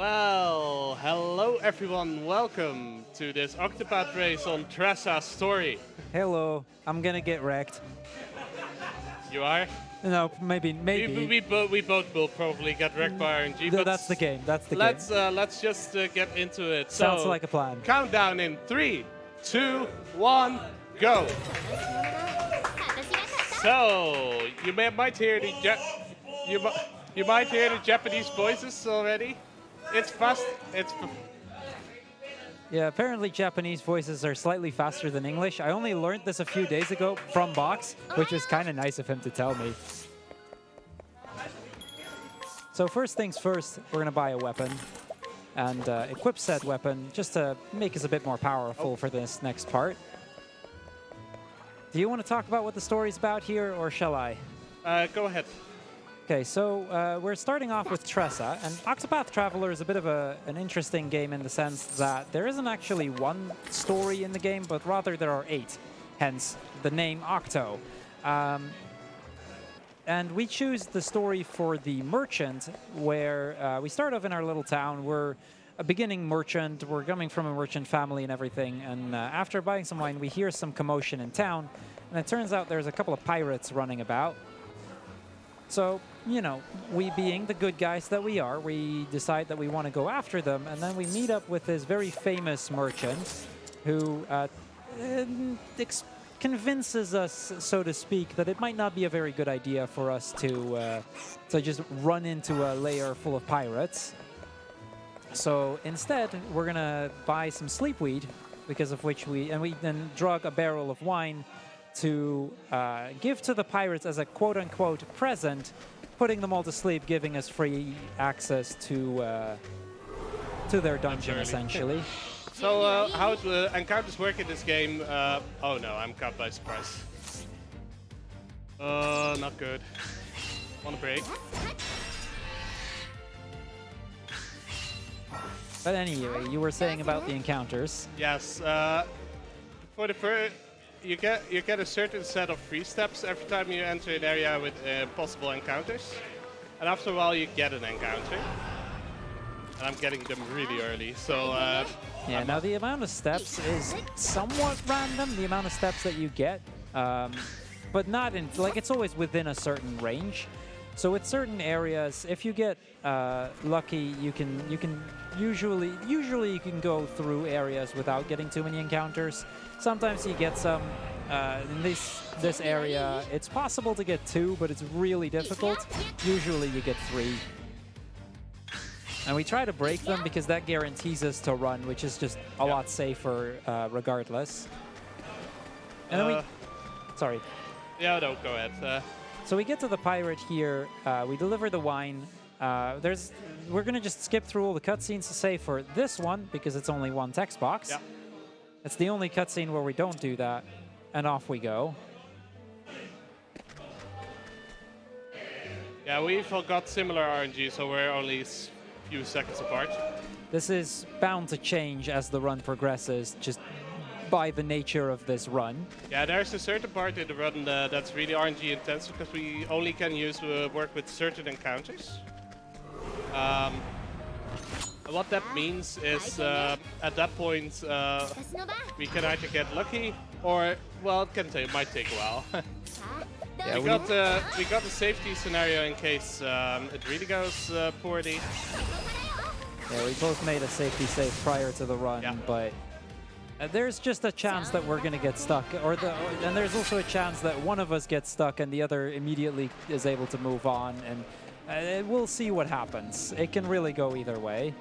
Well, hello everyone. Welcome to this Octopath race on Tressa's story. Hello, I'm gonna get wrecked. You are? No, maybe. We both will probably get wrecked by RNG, but That's the game. That's the let's game. let's just get into it. Sounds So, like a plan. countdown in 3, 2, 1, go. So might hear the you might hear the Japanese voices already. It's fast. Yeah, apparently Japanese voices are slightly faster than English. I only learned this a few days ago from Box, which was kind of nice of him to tell me. So first things first, we're gonna buy a weapon and equip said weapon just to make us a bit more powerful for this next part. Do you want to talk about what the story's about here, or shall I? Go ahead. Okay, so we're starting off with Tressa, and Octopath Traveler is a bit of an interesting game in the sense that there isn't actually one story in the game, but rather there are 8, hence the name Octo. And we choose the story for the merchant, where we start off in our little town. We're a beginning merchant, we're coming from a merchant family and everything, and after buying some wine, we hear some commotion in town, and it turns out there's a couple of pirates running about. So, you know, we being the good guys that we are, we decide that we want to go after them, and then we meet up with this very famous merchant who convinces us, so to speak, that it might not be a very good idea for us to just run into a lair full of pirates. So instead, we're going to buy some sleepweed, because of which we then drug a barrel of wine to give to the pirates as a quote-unquote present, putting them all to sleep, giving us free access to their dungeon, essentially. So how do encounters work in this game? Oh no, I'm caught by surprise. Not good. Want a break? But anyway, you were saying about the encounters. Yes. For the first, you get a certain set of free steps every time you enter an area with possible encounters, and after a while you get an encounter. And I'm getting them really early, so. Yeah. Now the amount of steps is somewhat random. The amount of steps that you get, but not in it's always within a certain range. So with certain areas, if you get lucky, you can usually you can go through areas without getting too many encounters. Sometimes you get some. In this area, it's possible to get 2, but it's really difficult. Usually you get 3. And we try to break them because that guarantees us to run, which is just a lot safer regardless. And then we... Sorry. Yeah, no, go ahead. So we get to the pirate here, we deliver the wine. We're going to just skip through all the cutscenes to say for this one, because it's only one text box. Yeah. It's the only cutscene where we don't do that, and off we go. Yeah, we've all got similar RNG, so we're only a few seconds apart. This is bound to change as the run progresses, just by the nature of this run. Yeah, there's a certain part in the run that's really RNG intensive, because we only can work with certain encounters. What that means is, at that point, we can either get lucky, or, well, it might take a while. Yeah, we got the safety scenario in case it really goes poorly. Yeah, we both made a safety save prior to the run, but there's just a chance that we're going to get stuck, and there's also a chance that one of us gets stuck and the other immediately is able to move on, and we'll see what happens. It can really go either way.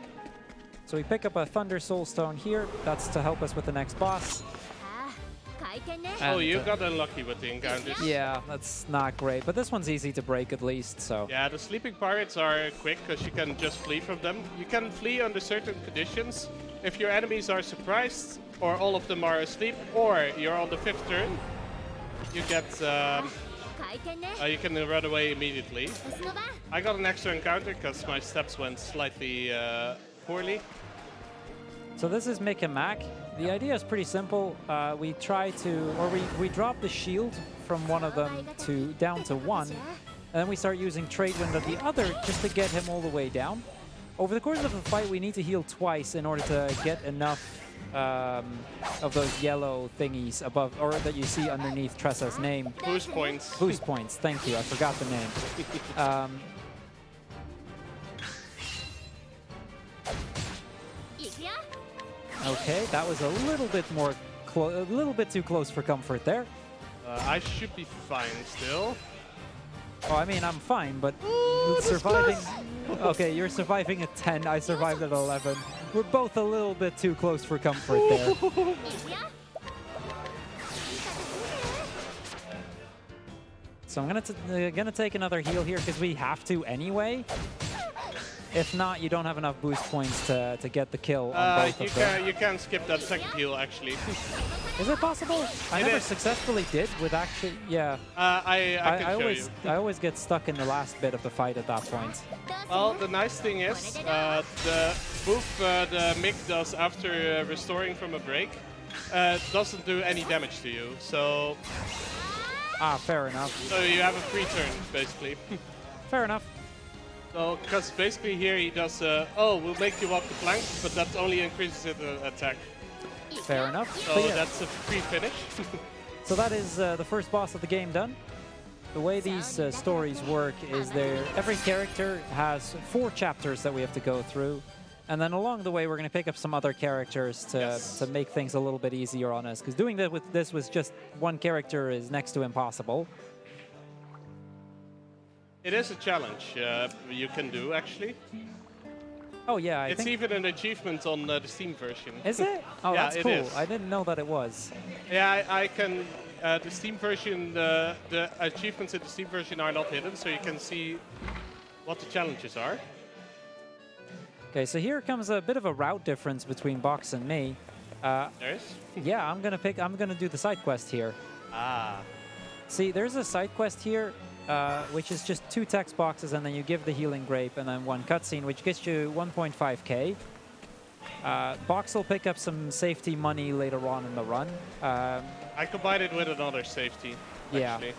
So we pick up a Thunder Soulstone here. That's to help us with the next boss. Oh, you got unlucky with the encounters. Yeah, that's not great, but this one's easy to break at least, so. Yeah, the sleeping pirates are quick because you can just flee from them. You can flee under certain conditions. If your enemies are surprised, or all of them are asleep, or you're on the 5th turn, you get you can run away immediately. I got an extra encounter because my steps went slightly poorly. So this is Mick and Mac. The idea is pretty simple. We try to, or we drop the shield from one of them down to 1, and then we start using Trade Wind of the other just to get him all the way down. over the course of the fight, we need to heal twice in order to get enough of those yellow thingies above, or that you see underneath Tressa's name. Boost points. Boost points, thank you, I forgot the name. Okay, that was a little bit more, a little bit too close for comfort there. I should be fine still. Oh, I mean, I'm fine, but surviving... Okay, you're surviving at 10, I survived at 11. We're both a little bit too close for comfort there. So I'm gonna take another heal here because we have to anyway. If not, you don't have enough boost points to get the kill on both of them. You can skip that second heal, actually. Is it possible? I never successfully did with actually, yeah. I can show you. I always get stuck in the last bit of the fight at that point. Well, the nice thing is, the move the Mick does after restoring from a break doesn't do any damage to you, so... Ah, fair enough. So you have a free turn, basically. Fair enough. So, because basically here he does, oh, we'll make you walk the plank, but that only increases its attack. Fair enough. So yeah, that's a free finish. So that is the first boss of the game done. The way these stories work is every character has 4 chapters that we have to go through. And then along the way, we're going to pick up some other characters to make things a little bit easier on us. Because doing that with this with just one character is next to impossible. It is a challenge you can do, actually. Oh, yeah, it's even an achievement on the Steam version. Is it? Oh, yeah, that's cool. Is. I didn't know that it was. Yeah, I can... the Steam version, the achievements in the Steam version are not hidden, so you can see what the challenges are. Okay, so here comes a bit of a route difference between Box and me. There is? Yeah, I'm gonna do the side quest here. Ah. See, there's a side quest here, which is just 2 text boxes, and then you give the healing grape, and then 1 cutscene, which gets you 1.5k. Box will pick up some safety money later on in the run. I combined it with another safety. Yeah. Actually.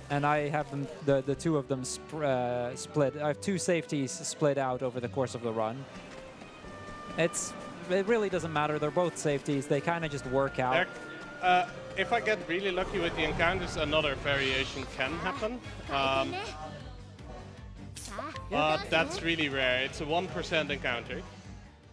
And I have them, the 2 of them split. I have 2 safeties split out over the course of the run. It really doesn't matter. They're both safeties. They kind of just work out. If I get really lucky with the encounters, another variation can happen. But that's really rare. It's a 1% encounter.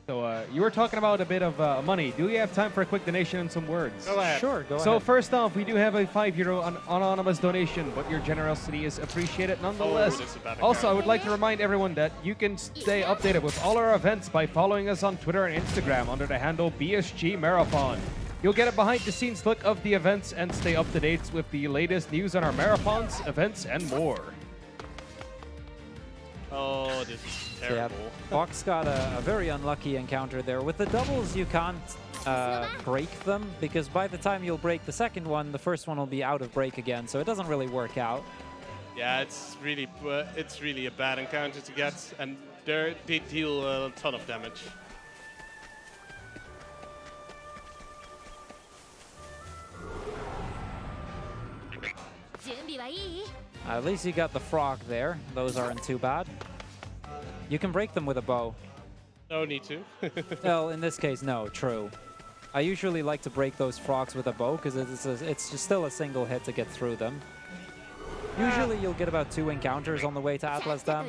So you were talking about a bit of money. Do we have time for a quick donation and some words? Go ahead. Sure, go ahead. So first off, we do have a €5 anonymous donation, but your generosity is appreciated nonetheless. Also, I would like to remind everyone that you can stay updated with all our events by following us on Twitter and Instagram under the handle BSG Marathon. You'll get a behind-the-scenes look of the events and stay up to date with the latest news on our marathons, events, and more. Oh, this is terrible. Yeah, Box got a very unlucky encounter there. With the doubles, you can't break them, because by the time you'll break the second one, the first one will be out of break again, so it doesn't really work out. Yeah, it's really a bad encounter to get, and they deal a ton of damage. At least you got the frog there. Those aren't too bad. You can break them with a bow. No need to. Well, in this case, no, true. I usually like to break those frogs with a bow because it's just still a single hit to get through them. Usually you'll get about 2 encounters on the way to Atlas Dam.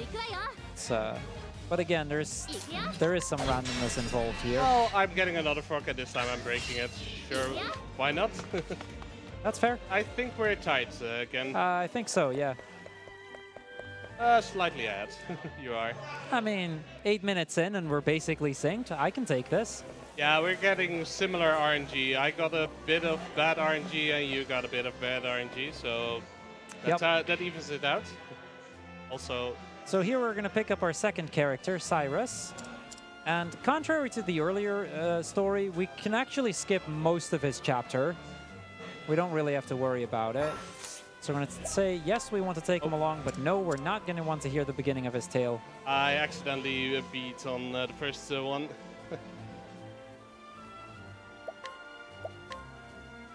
But again, there is some randomness involved here. Oh, I'm getting another frog, and this time I'm breaking it. Sure, why not? That's fair. I think we're tied again. I think so, yeah. Slightly ahead. You are. I mean, 8 minutes in and we're basically synced. I can take this. Yeah, we're getting similar RNG. I got a bit of bad RNG and you got a bit of bad RNG, so that's that evens it out. Also... So here we're going to pick up our second character, Syrus. And contrary to the earlier story, we can actually skip most of his chapter. We don't really have to worry about it. So we're going to say, yes, we want to take him along, but no, we're not going to want to hear the beginning of his tale. I accidentally beat on the first one.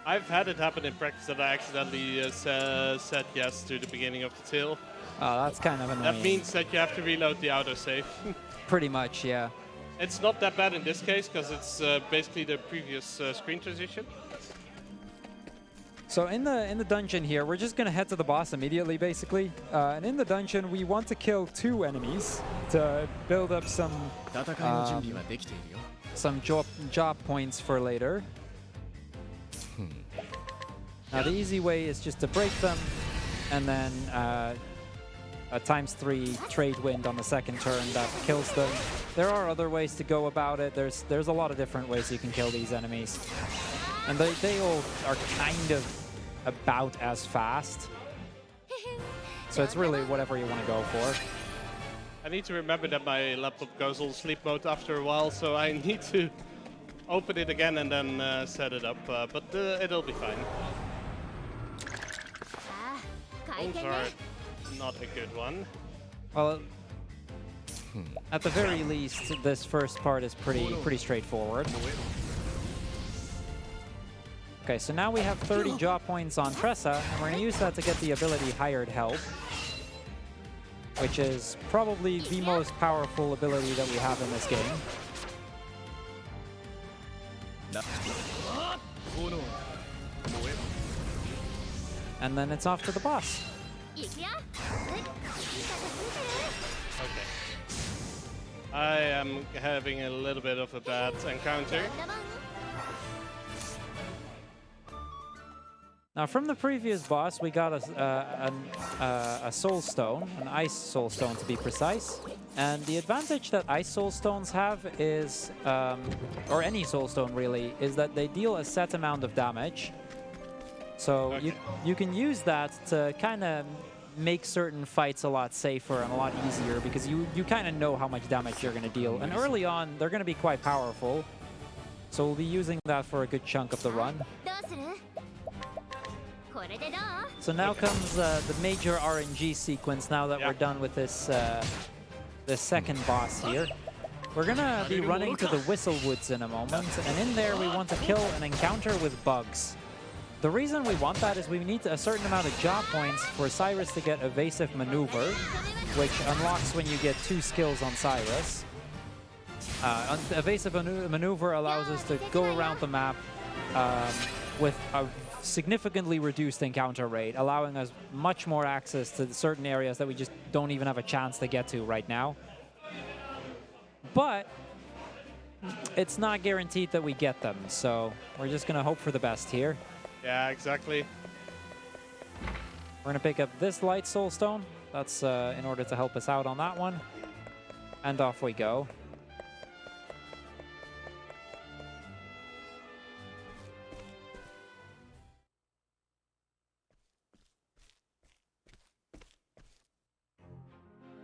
I've had it happen in practice that I accidentally said yes to the beginning of the tale. Oh, that's kind of annoying. That means that you have to reload the autosave. Pretty much, yeah. It's not that bad in this case because it's basically the previous screen transition. So in the dungeon here, we're just gonna head to the boss immediately, basically. And in the dungeon, we want to kill 2 enemies to build up some job points for later. Now the easy way is just to break them, and then a ×3 trade wind on the second turn that kills them. There are other ways to go about it. There's a lot of different ways you can kill these enemies. And they all are kind of about as fast. So it's really whatever you want to go for. I need to remember that my laptop goes on sleep mode after a while, so I need to open it again and then set it up. But it'll be fine. Those are not a good one. Well, at the very least, this first part is pretty straightforward. Okay, so now we have 30 jaw points on Tressa, and we're going to use that to get the ability Hired Help, which is probably the most powerful ability that we have in this game. And then it's off to the boss. Okay. I am having a little bit of a bad encounter. Now, from the previous boss, we got a soul stone, an ice soul stone to be precise. And the advantage that ice soul stones have is, or any soul stone really, is that they deal a set amount of damage. So Okay. you can use that to kind of make certain fights a lot safer and a lot easier because you kind of know how much damage you're going to deal. And early on, they're going to be quite powerful. So we'll be using that for a good chunk of the run. So now comes the major RNG sequence now that we're done with this this second boss here. We're gonna be running to the Whistle Woods in a moment, and in there we want to kill an encounter with bugs. The reason we want that is we need a certain amount of jaw points for Syrus to get Evasive Maneuver, which unlocks when you get 2 skills on Syrus. Evasive Maneuver allows us to go around the map with a significantly reduced encounter rate, allowing us much more access to certain areas that we just don't even have a chance to get to right now. But it's not guaranteed that we get them, so we're just gonna hope for the best here. Yeah, exactly. We're gonna pick up this light soul stone. That's in order to help us out on that one. And off we go.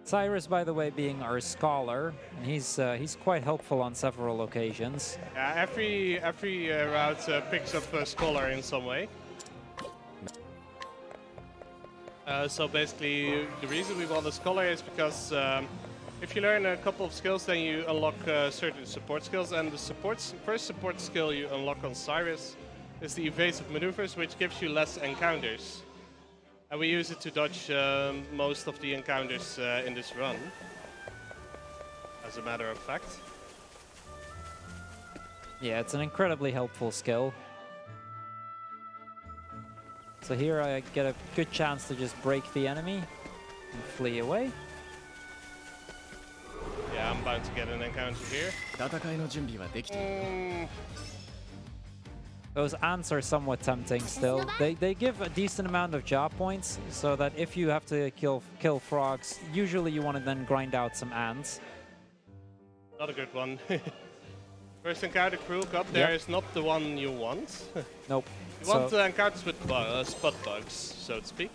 Syrus, by the way, being our scholar, and he's quite helpful on several occasions. Yeah, every route picks up a scholar in some way. So basically, the reason we want a scholar is because if you learn a couple of skills, then you unlock certain support skills, and the first support skill you unlock on Syrus is the evasive maneuvers, which gives you less encounters. And we use it to dodge most of the encounters in this run, as a matter of fact. Yeah, it's an incredibly helpful skill. So here I get a good chance to just break the enemy and flee away. Yeah, I'm bound to get an encounter here. Those ants are somewhat tempting still. They give a decent amount of job points, so that if you have to kill frogs, usually you want to then grind out some ants. Not a good one. First encounter Kruk up there is not the one you want. Nope. You want encounters with spot bugs, so to speak.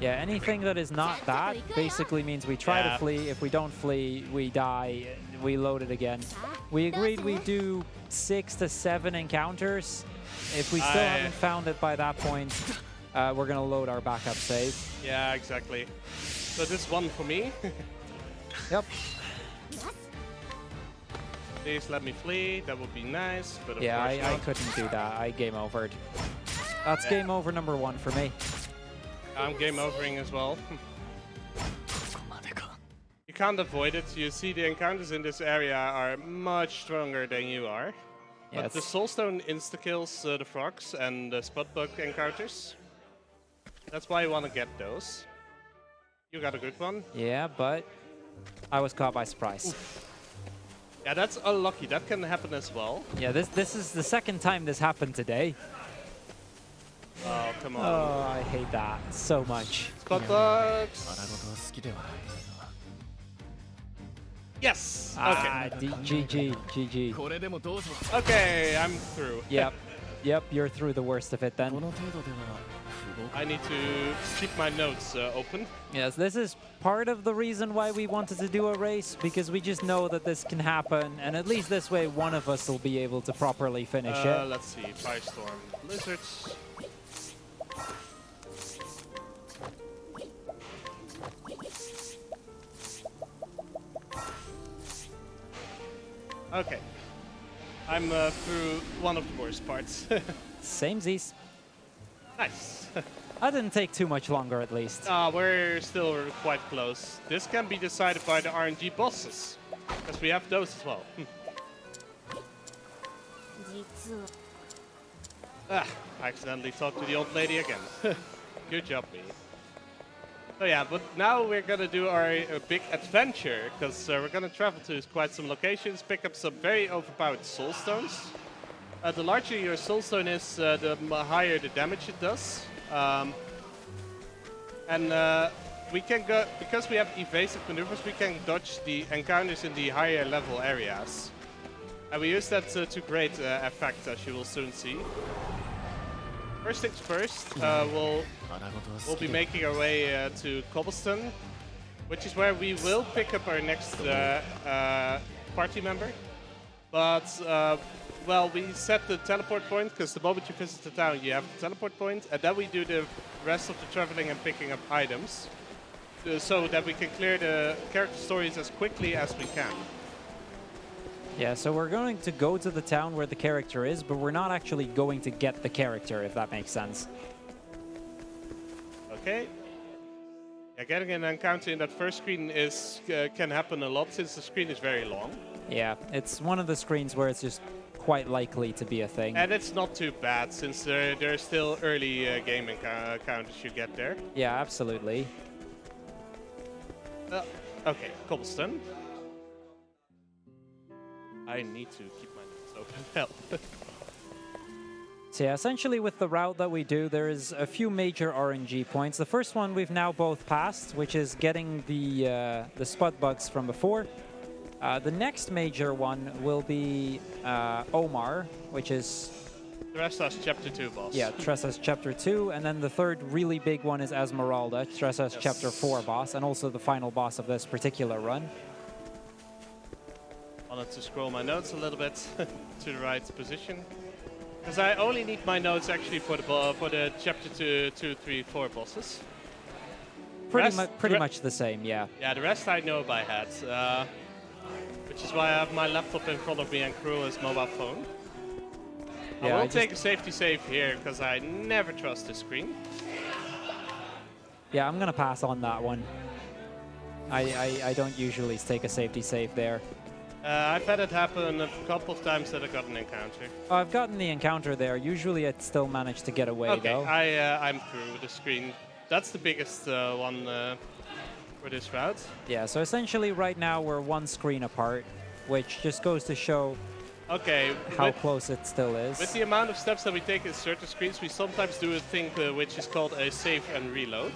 Yeah, anything that is not that basically means we try to flee. If we don't flee, we die. We load it again. We agreed we do 6 to 7 encounters. If we still haven't found it by that point, we're gonna load our backup save. Yeah, exactly. So this one for me. Yep. Please let me flee. That would be nice. But of yeah, course I couldn't do that. I game overed. That's game over number 1 for me. I'm game overing as well. You can't avoid it. You see the encounters in this area are much stronger than you are. Yeah, But the Soulstone insta-kills the frogs and the spot bug encounters. That's why you want to get those. You got a good one. yeah, but I was caught by surprise. Oof. Yeah, that's unlucky. That can happen as well. Yeah, this is the second time this happened today. Oh, come on. Oh, I hate that so much. Spot bugs. Yes! Ah, Okay. GG. Okay, I'm through. Yep, you're through the worst of it then. I need to keep my notes open. Yes, this is part of the reason why we wanted to do a race, because we just know that this can happen, and at least this way one of us will be able to properly finish it. Let's see, Firestorm, Blizzards. Okay. I'm through one of the worst parts. Samesies. Nice. That didn't take too much longer, at least. We're still quite close. This can be decided by the RNG bosses, because we have those as well. I accidentally talked to the old lady again. Good job, me. So yeah, but now we're gonna do our big adventure, because we're gonna travel to quite some locations, pick up some very overpowered soulstones. The larger your soulstone is, the higher the damage it does. We can go, because we have evasive maneuvers, we can dodge the encounters in the higher level areas. And we use that to great effect, as you will soon see. First things first, we'll be making our way to Cobblestone, which is where we will pick up our next party member. But, well, we set the teleport point, because the moment you visit the town, you have the teleport point, and then we do the rest of the traveling and picking up items, so that we can clear the character stories as quickly as we can. Yeah, so we're going to go to the town where the character is, but we're not actually going to get the character, if that makes sense. Okay. Yeah, getting an encounter in that first screen is can happen a lot, since the screen is very long. Yeah, it's one of the screens where it's just quite likely to be a thing. And it's not too bad, since there are still early game encounters you get there. Yeah, absolutely. Okay, Cobblestone. I need to keep my notes open. Help. So yeah, essentially with the route that we do, there is a few major RNG points. The first one we've now both passed, which is getting the spot bugs from before. The next major one will be Omar, which is... Tressa's Chapter 2 boss. Yeah, Tressa's Chapter 2, and then the third really big one is Esmeralda, Tressa's Chapter 4 boss, and also the final boss of this particular run. Wanted to scroll my notes a little bit to the right position, because I only need my notes actually for the Chapter 2, 3, 4 bosses. Pretty much the same, yeah. Yeah, the rest I know by head, which is why I have my laptop in front of me and Cruel's mobile phone. Yeah, I will take a safety save here, because I never trust the screen. Yeah, I'm gonna pass on that one. I don't usually take a safety save there. I've had it happen a couple of times that I got an encounter. Oh, I've gotten the encounter there. Usually I'd still manage to get away, though. I'm through with the screen. That's the biggest one for this route. Yeah, so essentially right now we're one screen apart, which just goes to show how close it still is. With the amount of steps that we take in certain screens, we sometimes do a thing which is called a save and reload.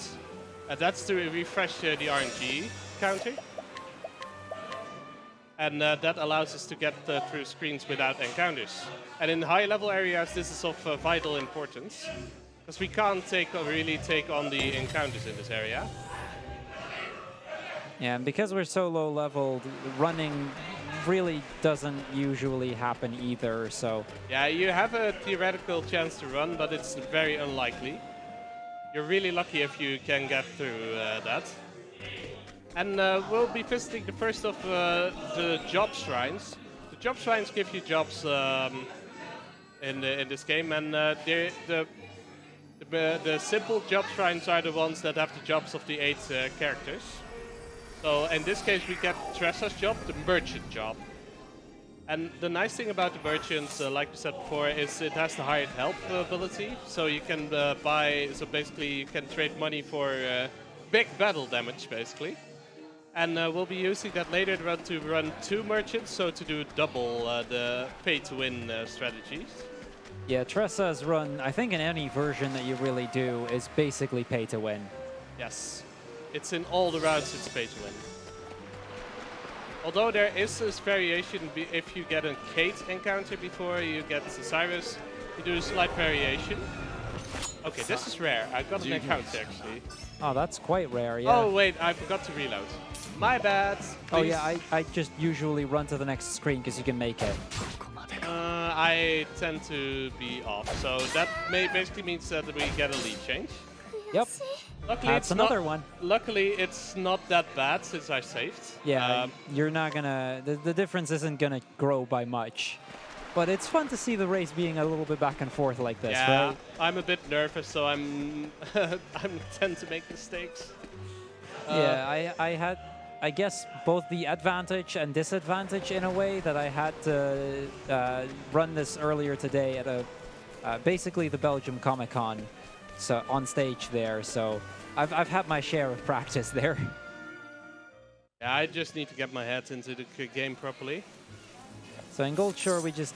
That's to refresh the RNG counter. And that allows us to get through screens without encounters. And in high level areas, this is of vital importance, because we can't really take on the encounters in this area. Yeah, and because we're so low leveled, running really doesn't usually happen either, so... Yeah, you have a theoretical chance to run, but it's very unlikely. You're really lucky if you can get through that. And we'll be visiting the first of the job shrines. The job shrines give you jobs in this game, and the the simple job shrines are the ones that have the jobs of the 8 characters. So in this case, we get Tressa's job, the merchant job. And the nice thing about the merchants, like we said before, is it has the hired help ability. So you can buy, so basically you can trade money for big battle damage, basically. And we'll be using that later to run 2 merchants, so to do double the pay-to-win strategies. Yeah, Tressa's run, I think in any version that you really do, is basically pay-to-win. Yes. It's in all the routes, it's pay-to-win. Although there is this variation, if you get a Kate encounter before you get Syrus, you do a slight variation. Okay, this is rare. I got an encounter actually. Oh, that's quite rare, yeah. Oh wait, I forgot to reload. My bad. Please. Oh yeah, I just usually run to the next screen because you can make it. I tend to be off, so that basically means that we get a lead change. Yep. Luckily, That's another one. Luckily, it's not that bad since I saved. Yeah, you're not gonna. The difference isn't gonna grow by much, but it's fun to see the race being a little bit back and forth like this, yeah, right? I'm a bit nervous, so I'm I tend to make mistakes. Yeah, I had, I guess, both the advantage and disadvantage in a way that I had to run this earlier today at a basically the Belgium Comic-Con. So on stage there, so I've had my share of practice there. Yeah, I just need to get my head into the game properly. So in Gold Shore, we just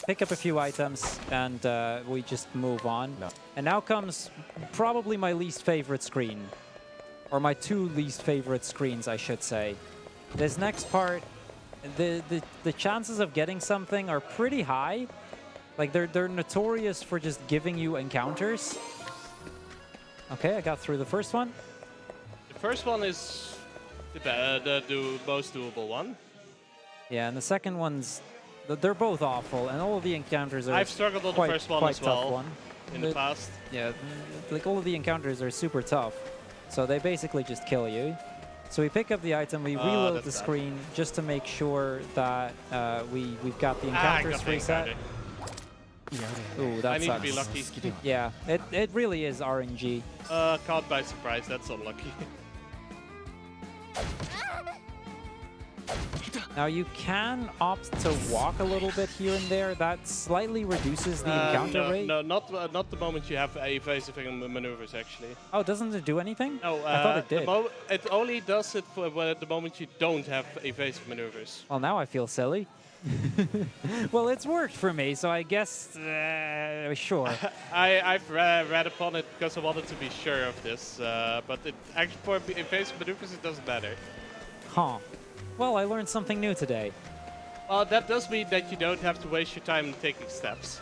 pick up a few items and we just move on. No. And now comes probably my least favorite screen, or my 2 least favorite screens, I should say. This next part, the chances of getting something are pretty high. Like they're notorious for just giving you encounters. Okay, I got through the first one. The first one is the most doable one. Yeah, and the second one's, they're both awful, and all of the encounters are I've struggled on the first one as well in the past. Yeah, like all of the encounters are super tough, so they basically just kill you. So we pick up the item, we reload the screen just to make sure that we've got the encounters reset. Ooh, that I need sucks. to be lucky. Yeah, it really is RNG. Caught by surprise, that's unlucky. Now you can opt to walk a little bit here and there. That slightly reduces the encounter rate. No, not the moment you have evasive maneuvers actually. Oh, doesn't it do anything? No, I thought it did. It only does it for the moment you don't have evasive maneuvers. Well, now I feel silly. Well, it's worked for me, so I guess, sure. I've read upon it because I wanted to be sure of this, but actually for evasive maneuvers it doesn't matter. Huh. Well, I learned something new today. Well, that does mean that you don't have to waste your time taking steps.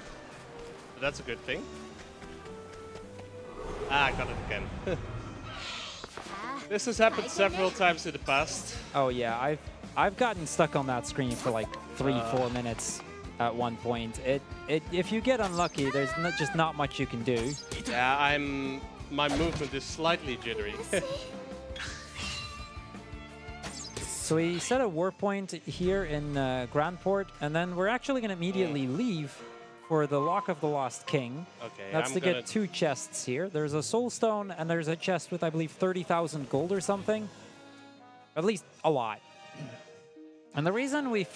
So that's a good thing. Ah, I got it again. This has happened several times in the past. Oh yeah, I've gotten stuck on that screen for like 3-4 minutes at one point. If you get unlucky, there's just not much you can do. Yeah, my movement is slightly jittery. So we set a war point here in Grandport, and then we're actually going to immediately leave for the Lock of the Lost King. Okay, That's to get 2 chests here. There's a soul stone, and there's a chest with, I believe, 30,000 gold or something. At least a lot. And the reason we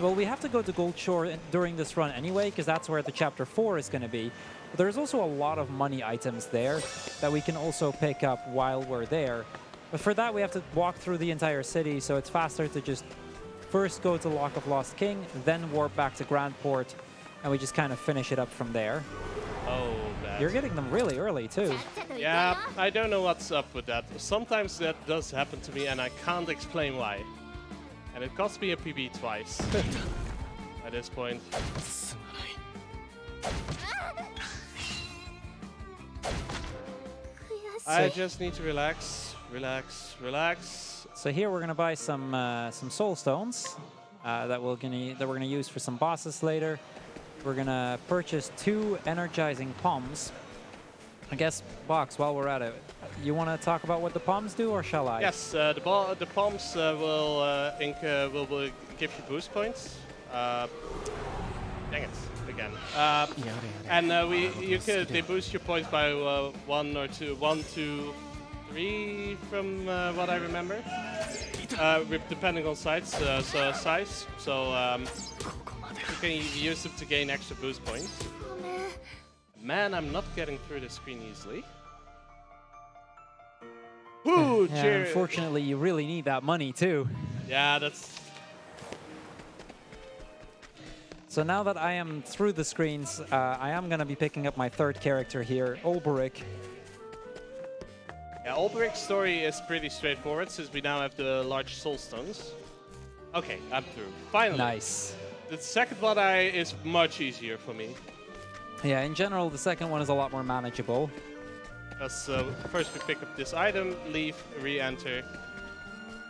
we have to go to Gold Shore during this run anyway, because that's where the Chapter 4 is going to be. But there's also a lot of money items there that we can also pick up while we're there. But for that, we have to walk through the entire city, so it's faster to just first go to Lock of Lost King, then warp back to Grandport, and we just kind of finish it up from there. Oh, bad. You're getting them really early, too. Yeah, I don't know what's up with that. Sometimes that does happen to me, and I can't explain why. And it cost me a PB twice at this point. I just need to relax, relax, relax. So here we're gonna buy some soul stones that we're gonna use for some bosses later. We're gonna purchase 2 Energizing Palms. I guess, Box, while we're at it, you want to talk about what the palms do, or shall I? Yes, the palms will give you boost points. Dang it, again. And they boost your points by 1 or 2, 1, 2, 3 from what I remember, depending on size. So you can use them to gain extra boost points. Man, I'm not getting through the screen easily. Ooh, Yeah, cheers. unfortunately, you really need that money too. Yeah, that's. So now that I am through the screens, I am going to be picking up my third character here, Olberic. Yeah, Olberic's story is pretty straightforward since we now have the large soul stones. Okay, I'm through. Finally. Nice. The second one is much easier for me. Yeah, in general, the second one is a lot more manageable. Because first we pick up this item, leave, re-enter,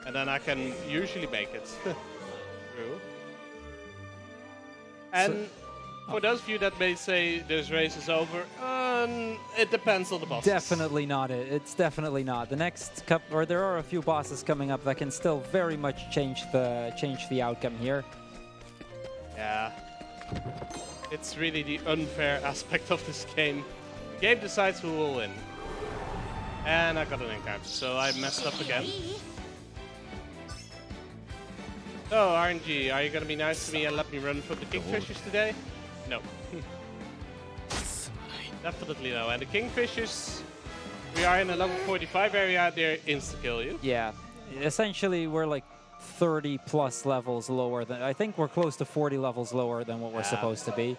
and then I can usually make it through. And for those of you that may say this race is over, it depends on the bosses. Definitely not it. It's definitely not. The next there are a few bosses coming up that can still very much change the outcome here. Yeah. It's really the unfair aspect of this game. The game decides who will win. And I got an encounter, so I messed up again. So, RNG, are you gonna be nice to me and let me run from the Kingfishers today? No. Definitely no. And the Kingfishers, we are in a level 45 area, they're insta-kill you. Yeah. Essentially, we're like 30 plus levels lower than, I think we're close to 40 levels lower than what we're supposed to be.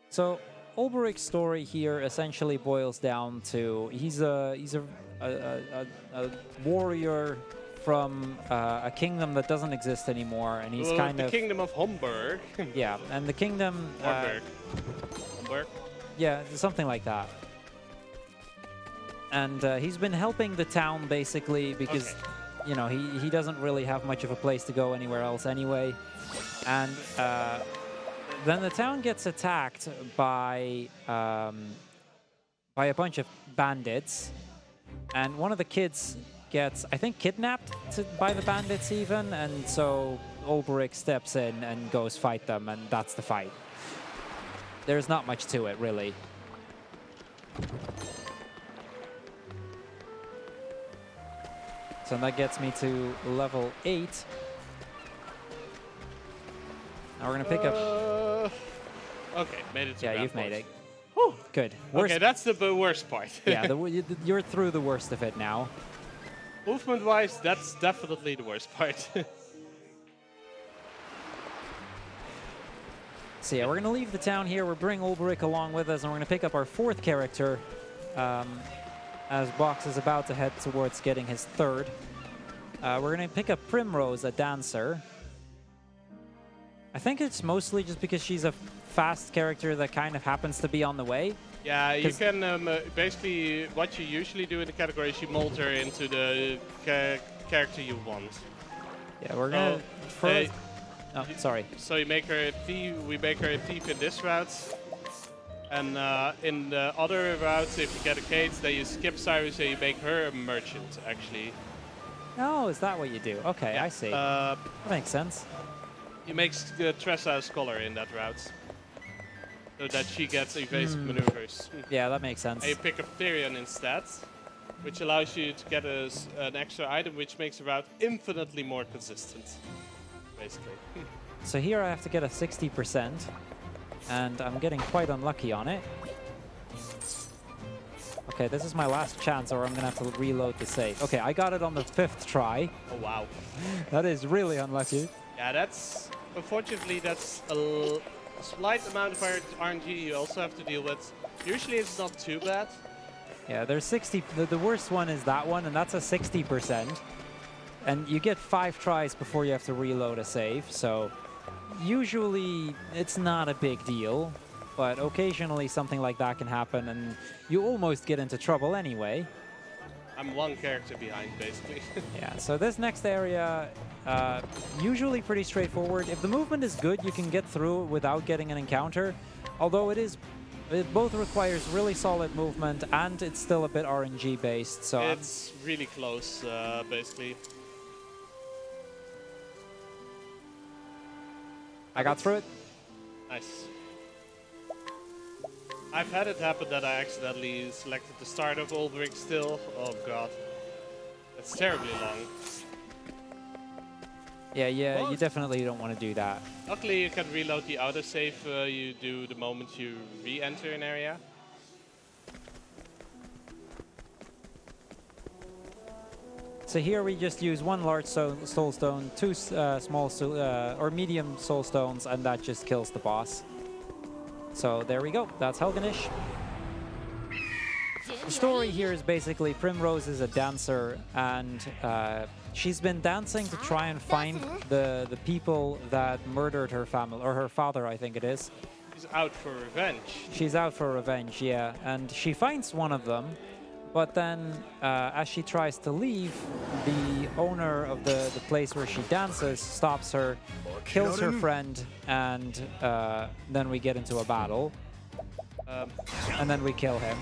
So Olberic's story here essentially boils down to he's a warrior from a kingdom that doesn't exist anymore, and he's kind of the kingdom of Homburg. Yeah, and the kingdom Homburg. Yeah, something like that. And he's been helping the town basically because you know, he doesn't really have much of a place to go anywhere else anyway. And then the town gets attacked by a bunch of bandits. And one of the kids gets, I think, kidnapped by the bandits even. And so Olberic steps in and goes fight them, and that's the fight. There's not much to it, really. So that gets me to level 8. Now we're gonna pick up. Okay, made it to Yeah, you've made it. Whew. Good. Okay, that's the worst part. Yeah, you're through the worst of it now. Movement-wise, that's definitely the worst part. So yeah, we're gonna leave the town here. We'll bring Olberic along with us, and we're gonna pick up our fourth character. As Box is about to head towards getting his third. We're going to pick up Primrose, a dancer. I think it's mostly just because she's a fast character that kind of happens to be on the way. Yeah, you can basically, what you usually do in the category is you mold her into the character you want. Yeah, we're going to... Oh, sorry. So you make her a thief, we make her a thief in this route. And in the other routes, if you get a Kate, then you skip Syrus and you make her a merchant, actually. Oh, is that what you do? Okay, yeah. I see. That makes sense. You make Tressa a scholar in that route. So that she gets evasive maneuvers. Yeah, that makes sense. And you pick up Therion instead, which allows you to get an extra item, which makes the route infinitely more consistent, basically. So here I have to get a 60%. And I'm getting quite unlucky on it. Okay, this is my last chance, or I'm going to have to reload the save. Okay, I got it on the 5th try. Oh, wow. That is really unlucky. Yeah, that's... Unfortunately, that's a slight amount of RNG you also have to deal with. Usually it's not too bad. Yeah, there's 60... The worst one is that one, and that's a 60%. And you get 5 tries before you have to reload a save, so... Usually, it's not a big deal, but occasionally something like that can happen, and you almost get into trouble anyway. I'm one character behind, basically. Yeah, so this next area, usually pretty straightforward. If the movement is good, you can get through it without getting an encounter, although it both requires really solid movement, and it's still a bit RNG-based, so... It's really close, basically. I got through it. Nice. I've had it happen that I accidentally selected the start of Ulbrich still. Oh god. That's terribly long. Yeah, you definitely don't want to do that. Luckily you can reload the autosave you do the moment you re-enter an area. So here we just use one large soul stone, two small or medium soul stones, and that just kills the boss. So there we go, that's Helganish. The story here is basically Primrose is a dancer, and she's been dancing to try and find the people that murdered her family, or her father, I think it is. She's out for revenge. She's out for revenge, yeah. And she finds one of them, but then as she tries to leave, the owner of the place where she dances stops her, kills her friend, and then we get into a battle. And then we kill him.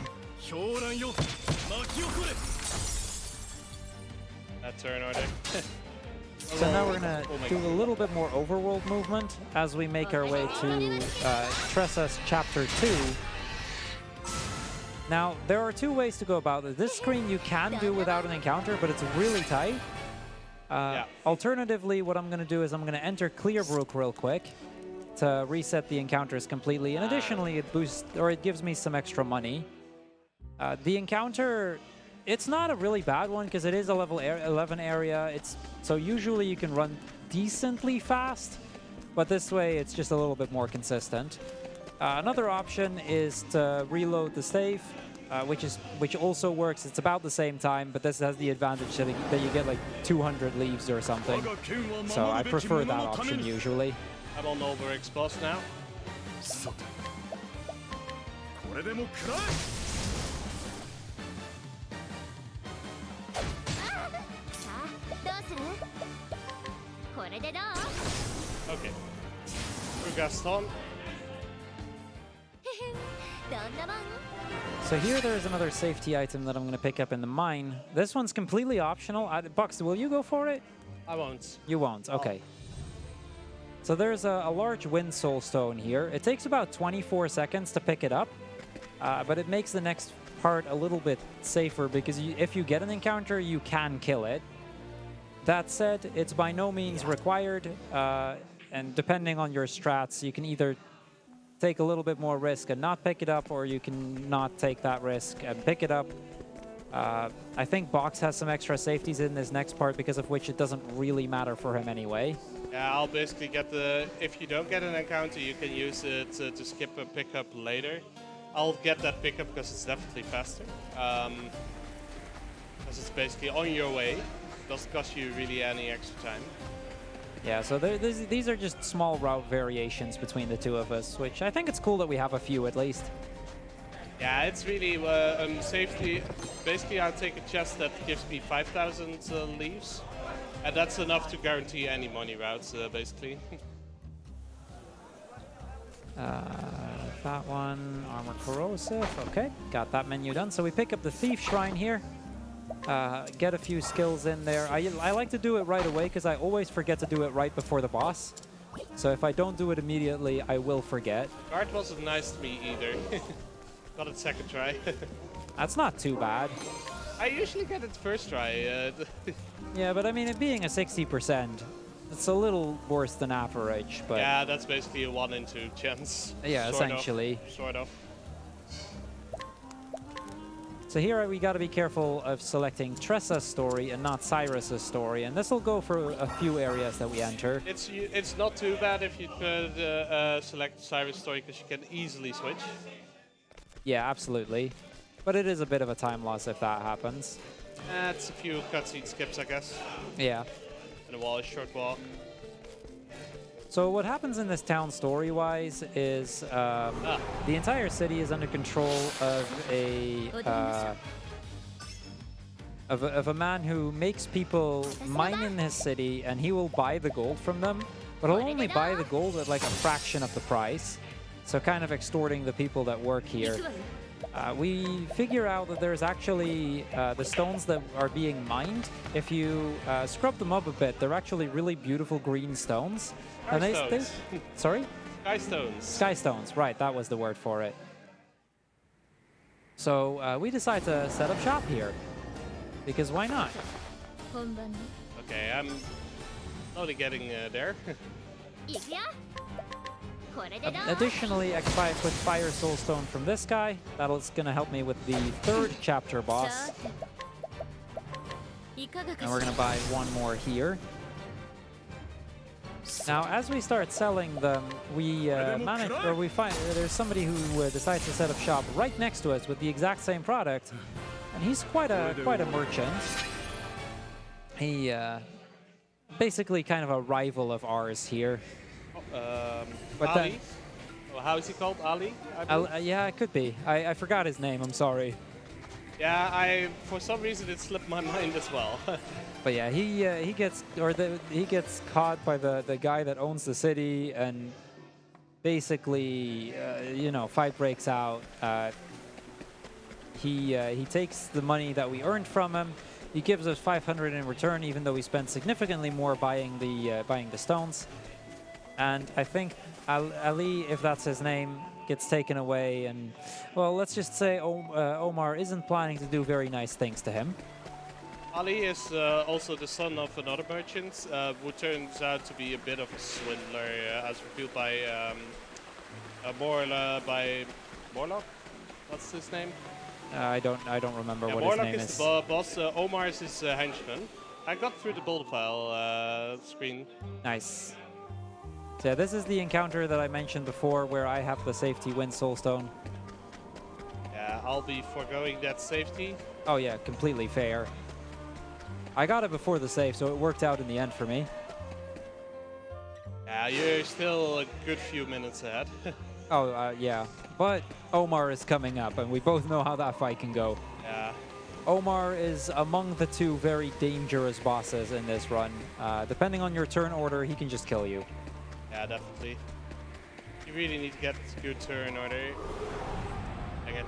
That turn order. So now we're gonna do a little bit more overworld movement as we make our way to Tressa's Chapter 2. Now, there are two ways to go about it. This screen you can do without an encounter, but it's really tight. Alternatively, what I'm gonna do is I'm gonna enter Clearbrook real quick to reset the encounters completely, and additionally it gives me some extra money. The encounter, it's not a really bad one because it is a level 11 area. So usually you can run decently fast, but this way it's just a little bit more consistent. Another option is to reload the save, which also works. It's about the same time, but this has the advantage that you get like 200 leaves or something. So I prefer that option usually. I'm on Ulbrich's boss now. Okay. For Gaston. So here there's another safety item that I'm going to pick up in the mine. This one's completely optional. Bucks, will you go for it? I won't. You won't, okay. So there's a large wind soul stone here. It takes about 24 seconds to pick it up, but it makes the next part a little bit safer because if you get an encounter, you can kill it. That said, it's by no means required, and depending on your strats, you can either take a little bit more risk and not pick it up, or you can not take that risk and pick it up. I think Box has some extra safeties in this next part, because of which it doesn't really matter for him anyway. Yeah, I'll basically get if you don't get an encounter, you can use it to skip a pickup later. I'll get that pickup because it's definitely faster. Because it's basically on your way. Doesn't cost you really any extra time. Yeah, so these are just small route variations between the two of us, which I think it's cool that we have a few at least. Yeah, it's really safety. Basically, I'll take a chest that gives me 5,000 leaves, and that's enough to guarantee any money routes, basically. That one, armor corrosive. Okay, got that menu done. So we pick up the Thief Shrine here. Get a few skills in there. I like to do it right away because I always forget to do it right before the boss. So if I don't do it immediately, I will forget. Guard wasn't nice to me either. Got it second try. That's not too bad. I usually get it first try. Yeah, but I mean, it being a 60%, it's a little worse than average. But yeah, that's basically a 1 in 2 chance. Yeah, essentially. Sort of. So here we got to be careful of selecting Tressa's story and not Syrus's story, and this will go for a few areas that we enter. It's not too bad if you could select Syrus' story, because you can easily switch. Yeah, absolutely. But it is a bit of a time loss if that happens. It's a few cutscene skips, I guess. Yeah. And a wall is short walk. So what happens in this town story-wise is the entire city is under control of a man who makes people mine in his city, and he will buy the gold from them, but he'll only buy the gold at like a fraction of the price, so kind of extorting the people that work here. We figure out that there's actually the stones that are being mined. If you scrub them up a bit, they're actually really beautiful green stones. And stones. Sorry? Sky stones. Sky stones, right, that was the word for it. So we decide to set up shop here. Because why not? Okay, I'm slowly getting there. Additionally, I can buy a quick Fire Soul Stone from this guy. That's going to help me with the 3rd chapter boss. And we're going to buy one more here. Now, as we start selling them, we find there's somebody who decides to set up shop right next to us with the exact same product, and he's quite a merchant. He basically kind of a rival of ours here. But Ali? Well, how is he called? Ali? Yeah, it could be. I forgot his name. I'm sorry. Yeah, for some reason it slipped my mind as well. But yeah, he gets caught by the guy that owns the city, and basically, you know, fight breaks out. He takes the money that we earned from him. He gives us 500 in return, even though we spent significantly more buying the stones. And I think Ali, if that's his name, gets taken away, and well, let's just say Omar isn't planning to do very nice things to him. Ali is also the son of another merchant, who turns out to be a bit of a swindler, as revealed by Morlock. What's his name? I don't remember what Morlock his name is the boss. Omar is his henchman. I got through the build file screen. Nice. So yeah, this is the encounter that I mentioned before, where I have the safety wind soulstone. Yeah, I'll be foregoing that safety. Oh yeah, completely fair. I got it before the save, so it worked out in the end for me. Yeah, you're still a good few minutes ahead. Oh, yeah. But Omar is coming up, and we both know how that fight can go. Yeah. Omar is among the 2 very dangerous bosses in this run. Depending on your turn order, he can just kill you. Yeah, definitely. You really need to get a good turn order. Dang it.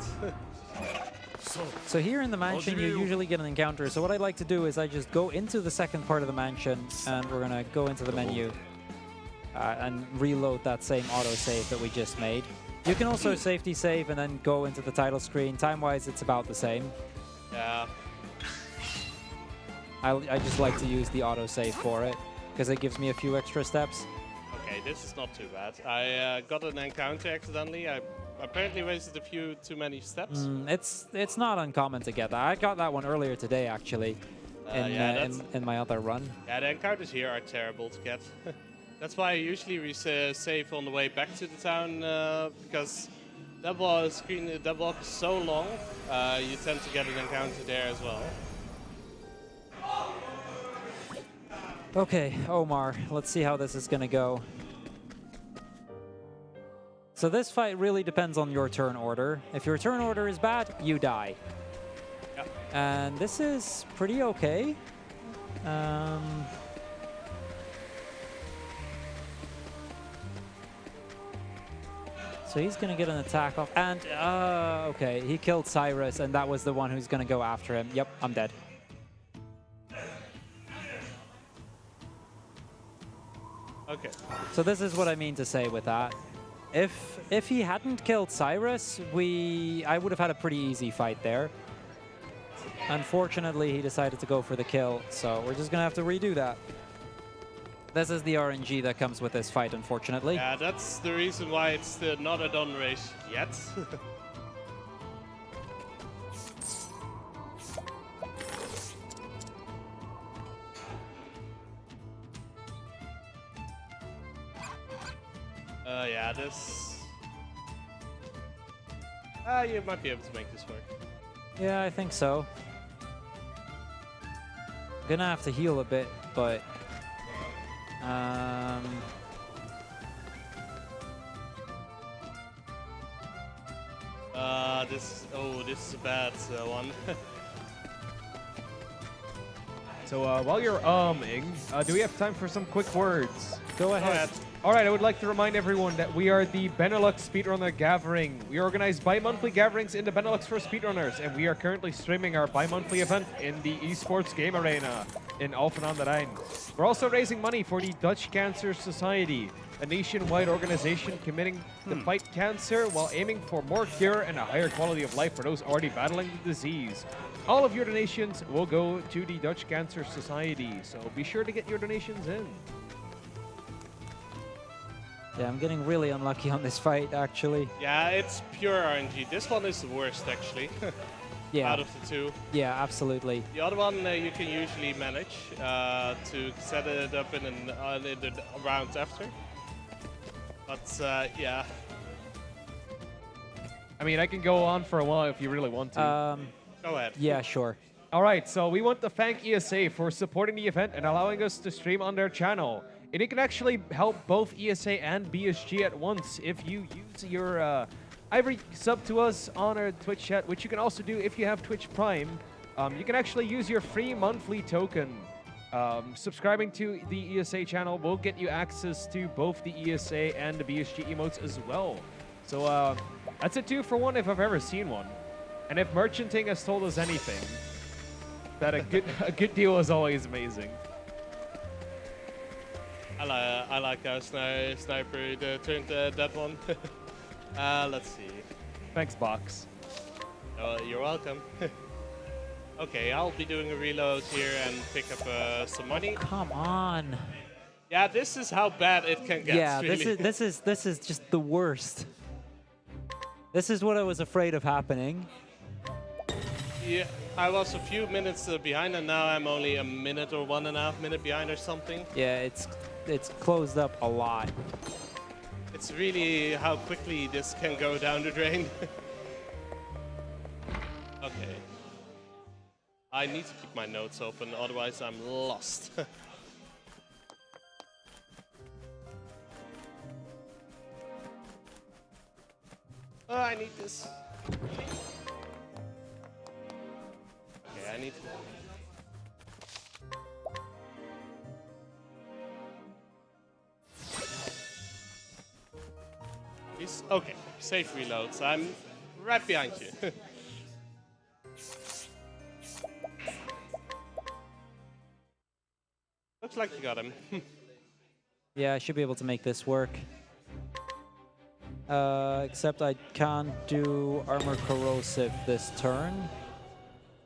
So here in the mansion, you usually get an encounter. So what I like to do is I just go into the second part of the mansion, and we're going to go into the menu and reload that same autosave that we just made. You can also safety save and then go into the title screen. Time-wise, it's about the same. Yeah. I just like to use the autosave for it, because it gives me a few extra steps. Okay, this is not too bad. I got an encounter accidentally. I apparently wasted a few too many steps. It's not uncommon to get that. I got that one earlier today, actually, in my other run. Yeah, the encounters here are terrible to get. That's why I usually save on the way back to the town, because that block is so long, you tend to get an encounter there as well. Okay, Omar, let's see how this is going to go. So this fight really depends on your turn order. If your turn order is bad, you die. Yep. And this is pretty okay. So he's going to get an attack off. And, okay, he killed Syrus, and that was the one who's going to go after him. Yep, I'm dead. Okay. So this is what I mean to say with that. If he hadn't killed Syrus, I would have had a pretty easy fight there. Unfortunately, he decided to go for the kill, so we're just going to have to redo that. This is the RNG that comes with this fight, unfortunately. Yeah, that's the reason why it's not a done race yet. Yeah, this... you might be able to make this work. Yeah, I think so. Gonna have to heal a bit, but... this is a bad one. So while you're do we have time for some quick words? Go ahead. All right, I would like to remind everyone that we are the Benelux Speedrunner Gathering. We organize bi-monthly gatherings in the Benelux for speedrunners, and we are currently streaming our bi-monthly event in the esports game arena. in Alphen aan de Rijn. We're also raising money for the Dutch Cancer Society, a nationwide organization committing to fight cancer while aiming for more cure and a higher quality of life for those already battling the disease. All of your donations will go to the Dutch Cancer Society, so be sure to get your donations in. Yeah, I'm getting really unlucky on this fight, actually. Yeah, it's pure RNG. This one is the worst, actually, Yeah. out of the two. Yeah, absolutely. The other one you can usually manage to set it up in the round after. But yeah. I mean, I can go on for a while if you really want to. Go ahead. Yeah, sure. All right, so we want to thank ESA for supporting the event and allowing us to stream on their channel. And it can actually help both ESA and BSG at once if you use your Ivory sub to us on our Twitch chat, which you can also do if you have Twitch Prime. You can actually use your free monthly token. Subscribing to the ESA channel will get you access to both the ESA and the BSG emotes as well. So that's a 2-for-1 if I've ever seen one. And if merchanting has told us anything, that a good deal is always amazing. I like how Sniper turned that one. Let's see. Thanks, Box. You're welcome. Okay, I'll be doing a reload here and pick up some money. Come on. Yeah, this is how bad it can get. Yeah, really. this is just the worst. This is what I was afraid of happening. Yeah, I was a few minutes behind, and now I'm only a minute or 1.5 minute behind or something. Yeah, it's closed up a lot. It's really how quickly this can go down the drain. Okay. I need to keep my notes open, otherwise I'm lost. Oh, I need this. Okay, I need to... Okay, safe reloads. I'm right behind you. Looks like you got him. Yeah, I should be able to make this work. Except I can't do armor corrosive this turn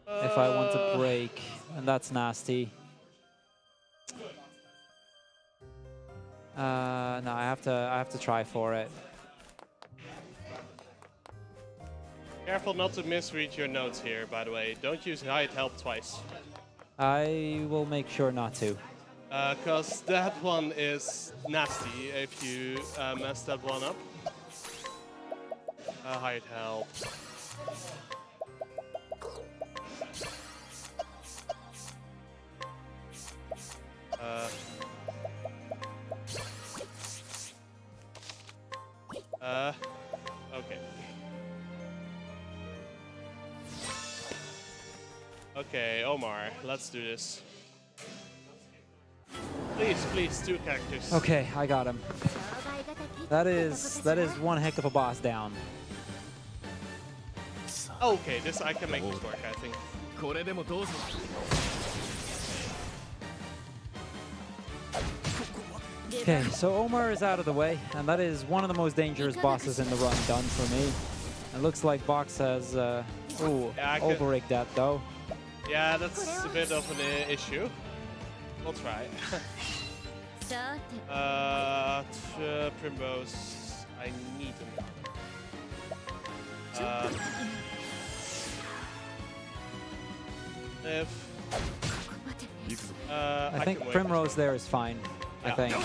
if I want to break, and that's nasty. No, I have to try for it. Careful not to misread your notes here, by the way. Don't use hide help twice. I will make sure not to. Because that one is nasty if you mess that one up. Hide help. Okay. Okay, Omar, let's do this. Please, please, 2 characters. Okay, I got him. That is one heck of a boss down. Okay, this I can make this work, I think. Okay, so Omar is out of the way, and that is one of the most dangerous bosses in the run done for me. It looks like Box has overrigged that though. Yeah, that's a bit of an issue. We'll try. Primrose, I need him. I think Primrose there is fine. Yeah. I think.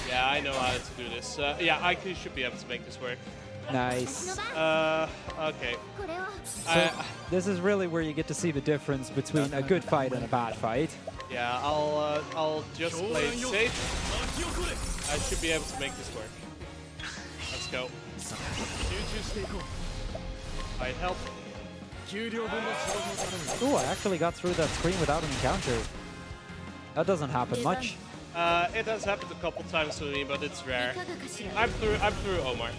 Yeah, I know how to do this. Yeah, I should be able to make this work. Nice. Okay. So this is really where you get to see the difference between a good fight and a bad fight. Yeah, I'll just play it safe. I should be able to make this work. Let's go. I help. Ooh, I actually got through that screen without an encounter. That doesn't happen much. It has happened a couple times to me, but it's rare. I'm through Omar.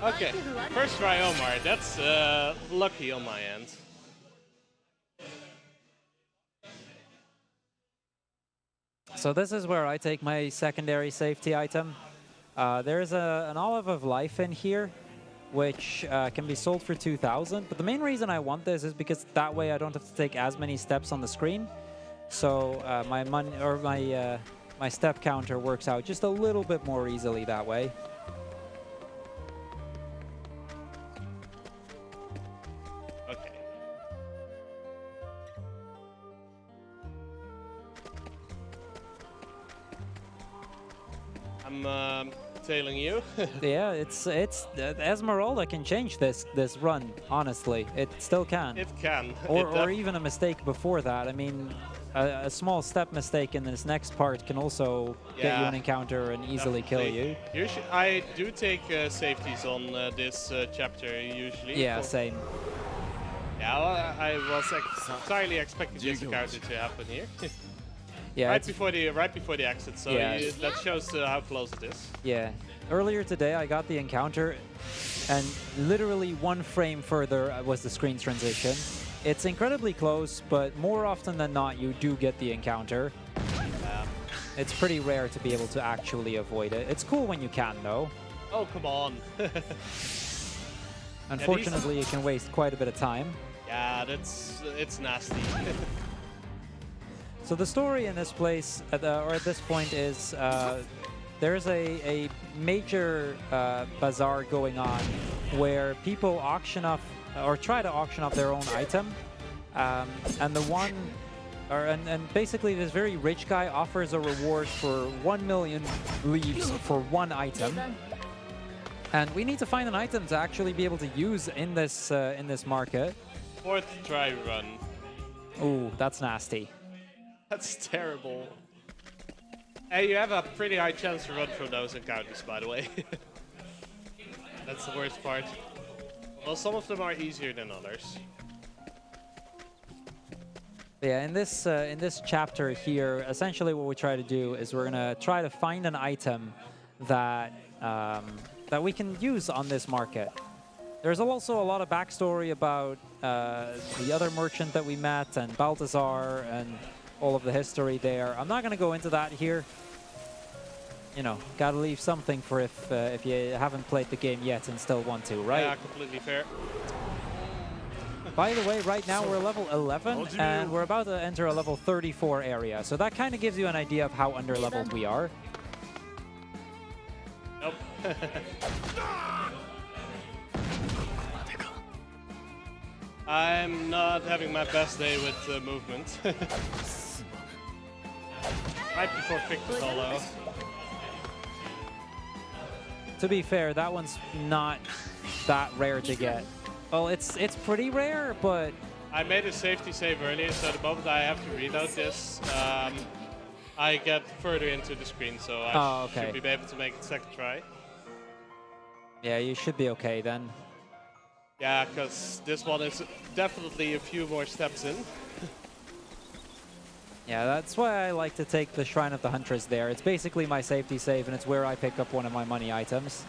Okay, first try Omar. That's lucky on my end. So this is where I take my secondary safety item. There's an Olive of Life in here, which can be sold for 2,000. But the main reason I want this is because that way I don't have to take as many steps on the screen. So my money or my step counter works out just a little bit more easily that way. Okay. I'm tailing you. Yeah, it's Esmeralda can change this run. Honestly, it still can. It can. Or even a mistake before that. I mean, a small step mistake in this next part can also get you an encounter and easily kill you. I do take safeties on this chapter usually. Yeah, same. Yeah, well, I was entirely expecting this encounter to happen here. Yeah, right before the exit, so that shows how close it is. Yeah. Earlier today, I got the encounter, and literally 1 frame further was the screen transition. It's incredibly close, but more often than not, you do get the encounter. It's pretty rare to be able to actually avoid it. It's cool when you can, though. Oh, come on. Unfortunately, it can waste quite a bit of time. Yeah, it's nasty. So the story in this place, at this point, is there's a major bazaar going on where people auction off or try to auction off their own item, and basically this very rich guy offers a reward for 1 million leaves for 1 item, and we need to find an item to actually be able to use in this market. 4th try run. Ooh, that's nasty. That's terrible. Hey, you have a pretty high chance to run from those encounters, by the way. That's the worst part. Well, some of them are easier than others. Yeah, in this chapter here, essentially what we try to do is we're gonna try to find an item that that we can use on this market. There's also a lot of backstory about the other merchant that we met and Balthazar and all of the history there. I'm not going to go into that here. You know, gotta leave something for if you haven't played the game yet and still want to, right? Yeah, completely fair. By the way, right now we're level 11 and we're about to enter a level 34 area. So that kind of gives you an idea of how underleveled we are. Nope. I'm not having my best day with movement. Right before Victor solo. To be fair, that one's not that rare to get. Well, it's pretty rare, but... I made a safety save earlier, so the moment I have to reload this, I get further into the screen, so I should be able to make it second try. Yeah, you should be okay then. Yeah, because this one is definitely a few more steps in. Yeah, that's why I like to take the Shrine of the Huntress there. It's basically my safety save, and it's where I pick up one of my money items.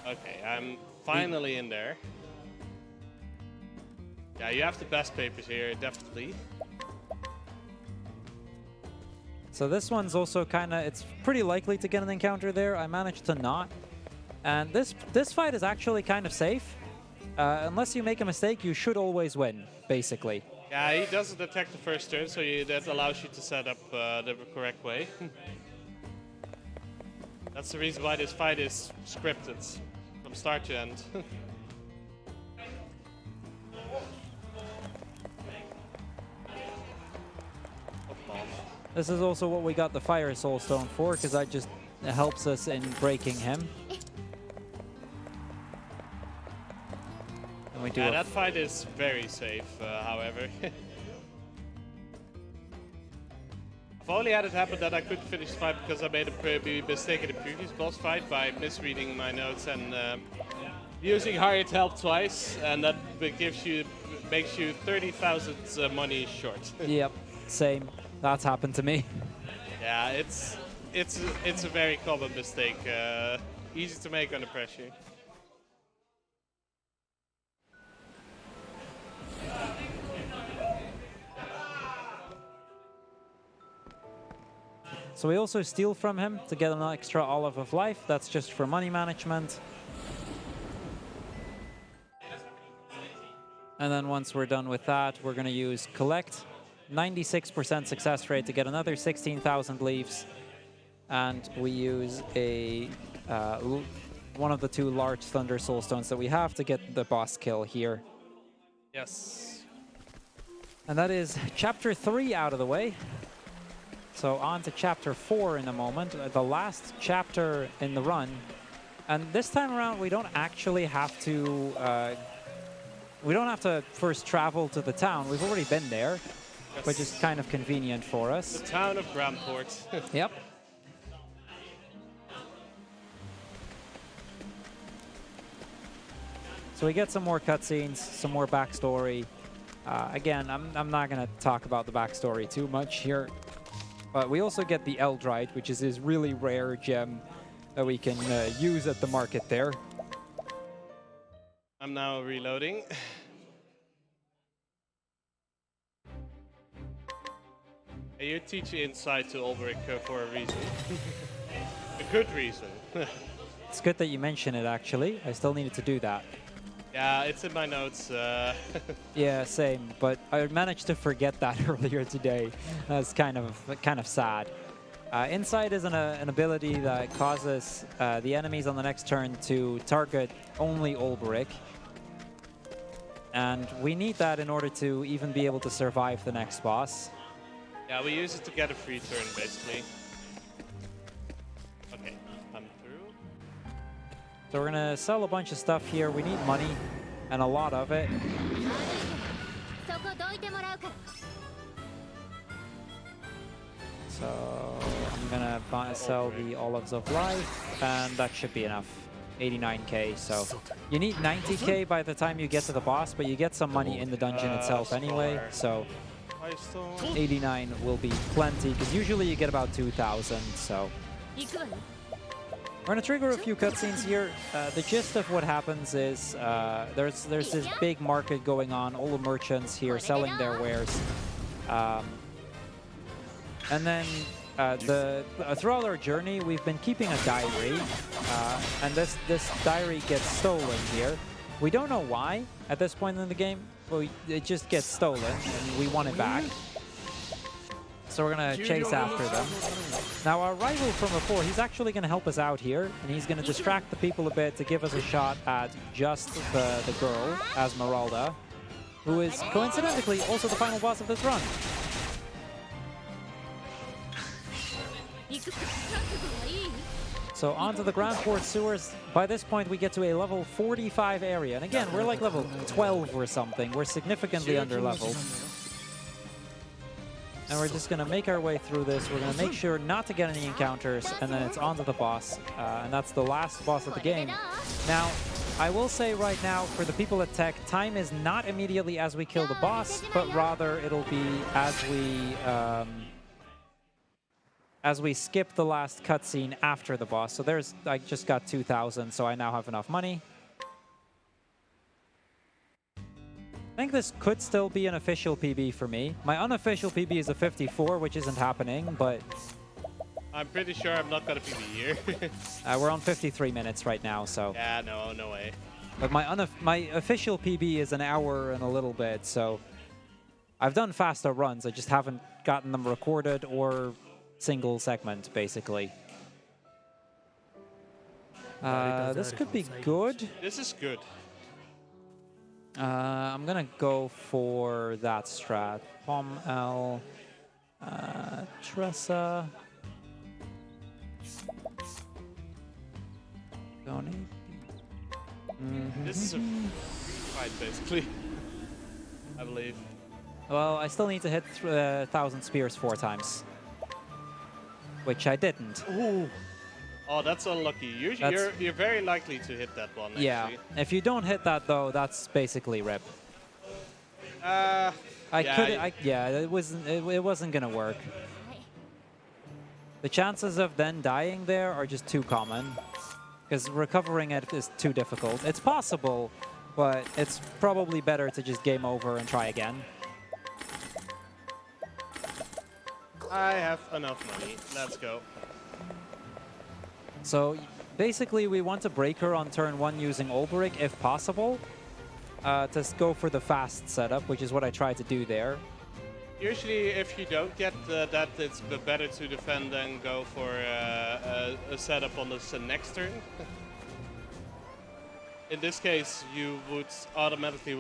Okay, I'm finally in there. Yeah, you have the best papers here, definitely. So this one's also kind of, it's pretty likely to get an encounter there. I managed to not. And this fight is actually kind of safe. Unless you make a mistake, you should always win, basically. Yeah, he doesn't attack the first turn, so that allows you to set up the correct way. That's the reason why this fight is scripted, from start to end. This is also what we got the Fire Soul Stone for, because that just helps us in breaking him. And we do that fight is very safe, however. If only had it happened that I could finish the fight because I made a mistake in the previous boss fight by misreading my notes and using hired help twice, and that makes you 30,000 money short. Yep, same. That's happened to me. Yeah, it's a very common mistake. Easy to make under pressure. So we also steal from him to get an extra olive of life. That's just for money management. And then once we're done with that, we're going to use collect. 96% success rate to get another 16,000 leaves. And we use a one of the 2 large Thunder Soulstones that we have to get the boss kill here. Yes. And that is Chapter 3 out of the way. So on to Chapter 4 in a moment, the last chapter in the run. And this time around, we don't actually have to... we don't have to first travel to the town. We've already been there, Yes. which is kind of convenient for us. The town of Gramport. Yep. So we get some more cutscenes, some more backstory. Again, I'm not going to talk about the backstory too much here. But we also get the Eldrite, which is this really rare gem that we can use at the market there. I'm now reloading. You teach Insight to Ulbrich for a reason. A good reason. It's good that you mention it, actually. I still needed to do that. Yeah, it's in my notes. Yeah, same. But I managed to forget that earlier today. That's kind of sad. Insight is an ability that causes the enemies on the next turn to target only Ulbrich. And we need that in order to even be able to survive the next boss. Yeah, we use it to get a free turn, basically. Okay, I'm through. So we're going to sell a bunch of stuff here. We need money, and a lot of it. So I'm going to sell the Olives of Life, and that should be enough. 89k, so you need 90k by the time you get to the boss, but you get some money in the dungeon itself anyway, so 89 will be plenty, because usually you get about 2,000, so... We're going to trigger a few cutscenes here. The gist of what happens is there's this big market going on, all the merchants here selling their wares. And then throughout our journey, we've been keeping a diary, and this diary gets stolen here. We don't know why at this point in the game, but it just gets stolen, and we want it back. So we're going to chase after them. Now, our rival from before, he's actually going to help us out here, and he's going to distract the people a bit to give us a shot at just the girl, Esmeralda, who is coincidentally also the final boss of this run. So onto the Gramport sewers. By this point, we get to a level 45 area. And again, we're like level 12 or something. We're significantly under-leveled. And we're just going to make our way through this. We're going to make sure not to get any encounters, and then it's on to the boss. And that's the last boss of the game. Now, I will say right now, for the people at Tech, time is not immediately as we kill the boss, but rather it'll be as we skip the last cutscene after the boss. So I just got 2,000, so I now have enough money. I think this could still be an official PB for me. My unofficial PB is a 54, which isn't happening, but... I'm pretty sure I'm not going to PB here. We're on 53 minutes right now, so... Yeah, no way. But my official PB is an hour and a little bit, so... I've done faster runs, I just haven't gotten them recorded or single segment, basically. This could be good. This is good. I'm gonna go for that strat. Pom L, Tressa. Donate. This is a fight, basically. I believe. Well, I still need to hit 1,000 spears 4 times, which I didn't. Ooh. Oh, that's unlucky. Usually, you're very likely to hit that one. Actually. Yeah. If you don't hit that though, that's basically rip. It wasn't gonna work. The chances of then dying there are just too common, because recovering it is too difficult. It's possible, but it's probably better to just game over and try again. I have enough money. Let's go. So basically, we want to break her on turn 1 using Olberic if possible. To go for the fast setup, which is what I tried to do there. Usually, if you don't get that, it's better to defend than go for a setup on the next turn. In this case, you would automatically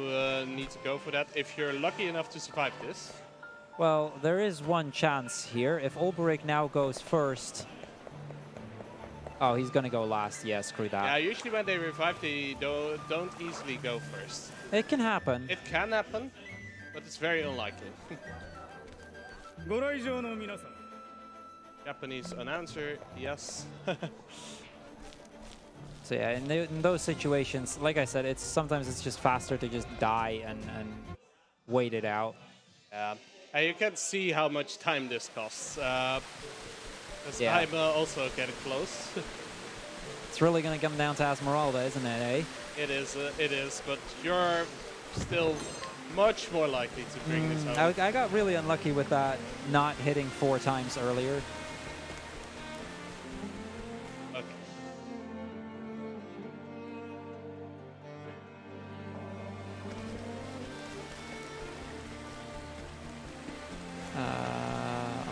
need to go for that if you're lucky enough to survive this. Well, there is one chance here. If Olberic now goes first... Oh, he's gonna go last. Yeah, screw that. Yeah, usually when they revive, they don't easily go first. It can happen. It can happen, but it's very unlikely. Japanese announcer, yes. So yeah, in those situations, like I said, sometimes it's just faster to just die and wait it out. Yeah, and you can see how much time this costs. Yeah. I'm also getting close. It's really going to come down to Esmeralda, isn't it, eh? It is, but you're still much more likely to bring this home. I got really unlucky with that not hitting 4 times earlier. Okay.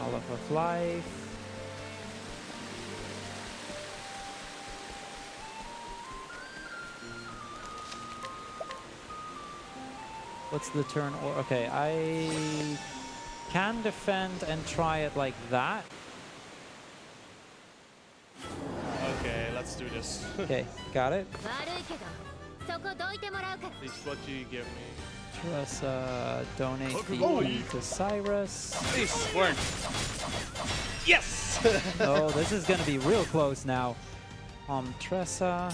Olive of Life. What's the turn? Okay, I can defend and try it like that. Okay, let's do this. Okay, got it. Please, what do you give me? Tressa, donate the to Syrus. Please, work. Yes! Oh, this is going to be real close now. Tressa.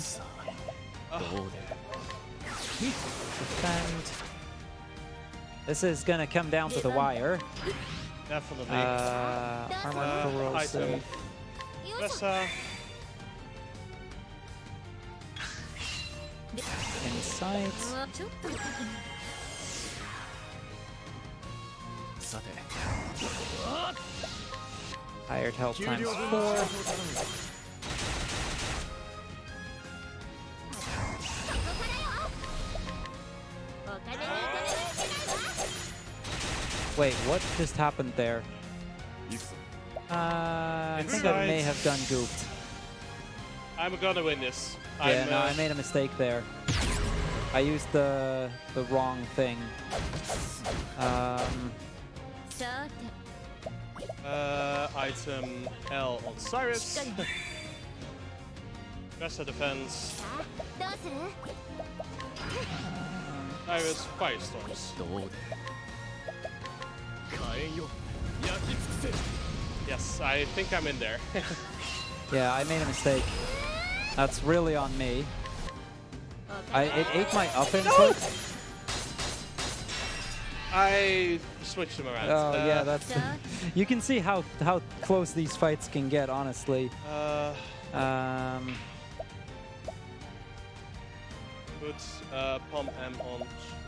Defend. This is going to come down to the wire. Definitely. Armor corrosive. Tressa. Insight. Hired health times 4. Wait, what just happened there? I think I may have done gooped. I'm gonna win this. Yeah, no, I made a mistake there. I used the wrong thing. Item L on Syrus. Tressa defense. Syrus Firestorms. Yes, I think I'm in there. Yeah, I made a mistake. That's really on me. It ate my up input. I switched them around. Oh yeah, that's. You can see how close these fights can get, honestly. Put Pom M on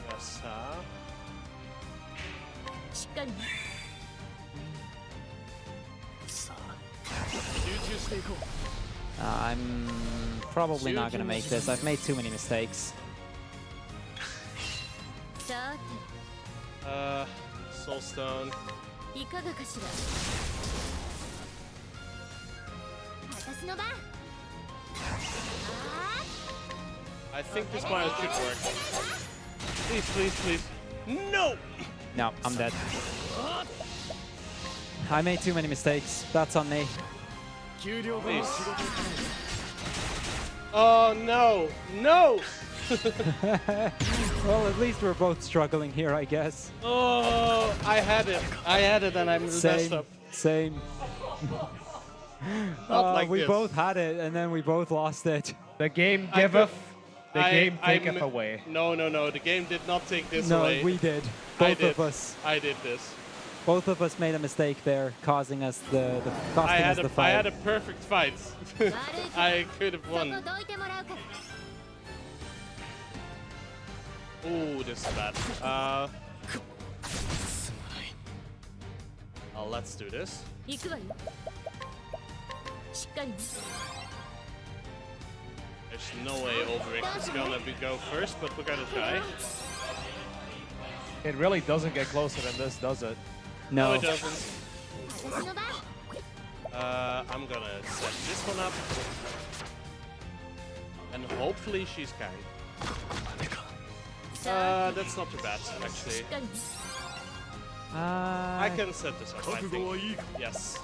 Tressa. I'm probably not going to make this. I've made too many mistakes. Soulstone. I think this Miles should work. Please, please, please. No! No, I'm dead. I made too many mistakes. That's on me. Please. Oh no! No! Well, at least we're both struggling here, I guess. Oh, I had it. I had it and I messed up. Same. Not like we this. both had it and then we both lost it. The game giveth, the game taketh away. No, no, no. The game did not take this No, away. we did. I Both did. of us. I did this. Both of us made a mistake there, causing us the fight. I had a perfect fight. I could have won. Ooh, this is bad. I'll Well, let's do this. 行くわよしっかりね There's no way Ulrich is gonna go first, but we're gonna try. It really doesn't get closer than this, does it? No, No. it doesn't. 私の番 I'm gonna set this one up. And hopefully she's kind. That's not too bad, し actually. っかりね I can set this up, I think. Yes.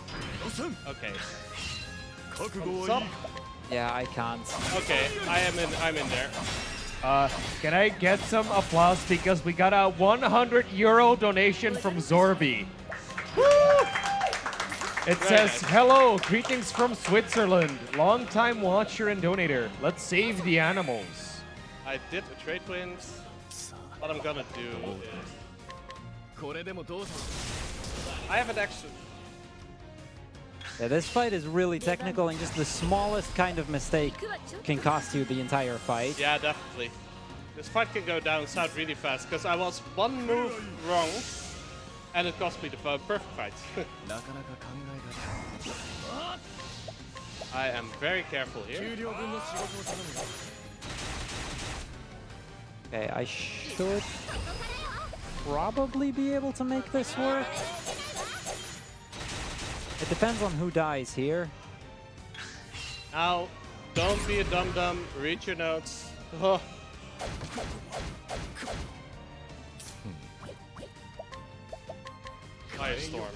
Okay. Thumbs up. Yeah, I can't. Okay, I'm in there. Can I get some applause because we got a 100 euro donation from Zorby. It Very says, nice. hello, greetings from Switzerland. Long-time watcher and donator. Let's save the animals. I did a trade wind. What I'm gonna do is... I have an extra... Yeah, this fight is really technical, and just the smallest kind of mistake 行くわちょっと can cost you the entire fight. Yeah, definitely. This fight can go down south really fast, because I was one move wrong, and it cost me the perfect fight. I am very careful here. Okay, I should probably be able to make this work. It depends on who dies here. Now, don't be a dum-dum, read your notes. Oh. Firestorm.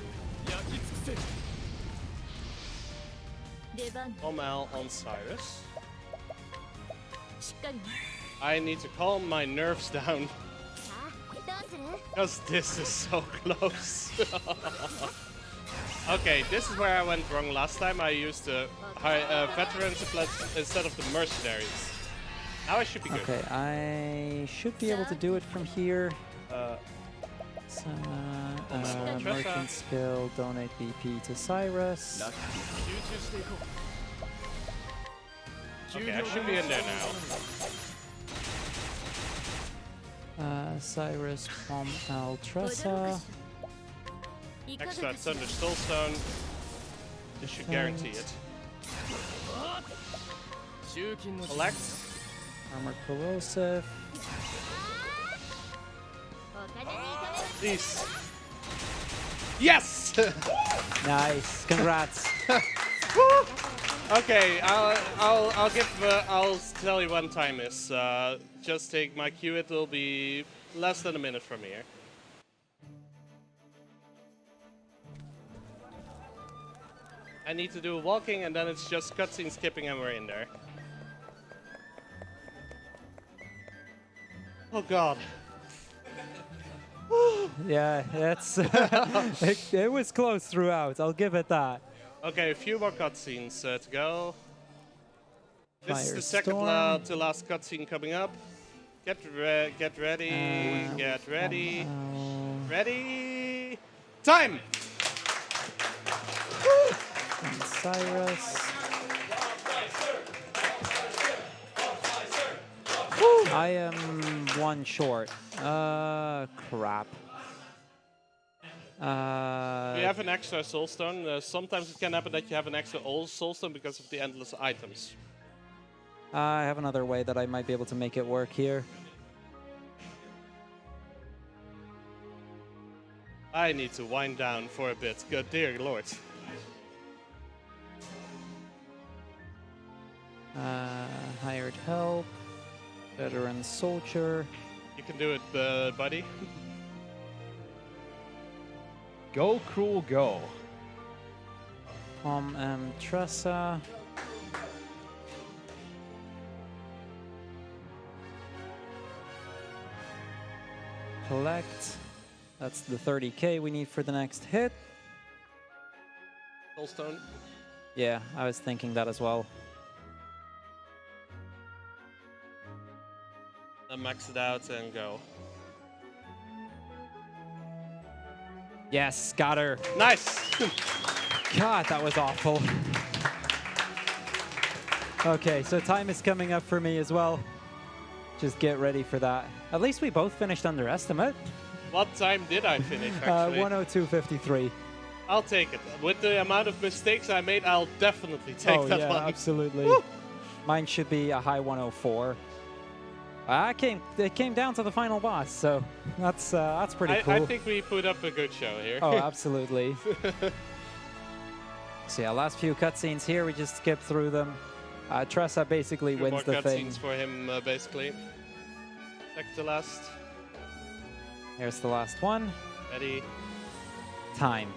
出番 Omel on Syrus. しっかりね I need to calm my nerves down, さあどうする because this is so close. Okay, this is where I went wrong last time. I used the veterans instead of the mercenaries. Now I should be good. Okay, I should be able to do it from here. So, Tressa. merchant skill, donate BP to Syrus. Okay, I should be in there now. Cyrus, Pom, Al, 驚く Tressa. しいかが Extra かしら Thunder Soulstone. This should guarantee it. Collect. Armored Corrosive. お金に行かれる Please. Yes! Nice, congrats. Okay, I'll tell you when time is. Just take my cue. It will be less than a minute from here. I need to do walking, and then it's just cutscene skipping, and we're in there. Oh God. Yeah, that's it was close throughout. I'll give it that. Okay, a few more cutscenes to go. This is the second Firestorm. to last cutscene coming up. Get ready. Get ready. Ready. Time. And Cyrus. I am one short. Crap. You have an extra soulstone. Sometimes it can happen that you have an extra old soulstone because of the endless items. I have another way that I might be able to make it work here. I need to wind down for a bit. Good dear lord. Hired help. Veteran soldier. You can do it, buddy. Go, Cruel, go. Pom M. Tressa. Collect. That's the 30k we need for the next hit. Soulstone. Yeah, I was thinking that as well. Then max it out and go. Yes, got her. Nice. God, that was awful. Okay, so time is coming up for me as well. Just get ready for that. At least we both finished under estimate. What time did I finish, actually? 102.53. I'll take it. With the amount of mistakes I made, I'll definitely take Oh that yeah, one. absolutely. Mine should be a high 104. It came down to the final boss, so that's pretty cool. I think we put up a good show here. Oh, absolutely. So yeah, last few cutscenes here, we just skip through them. Tressa basically Few wins more the thing. cutscenes for him, basically. Second to last. Here's the last one. Ready? Time.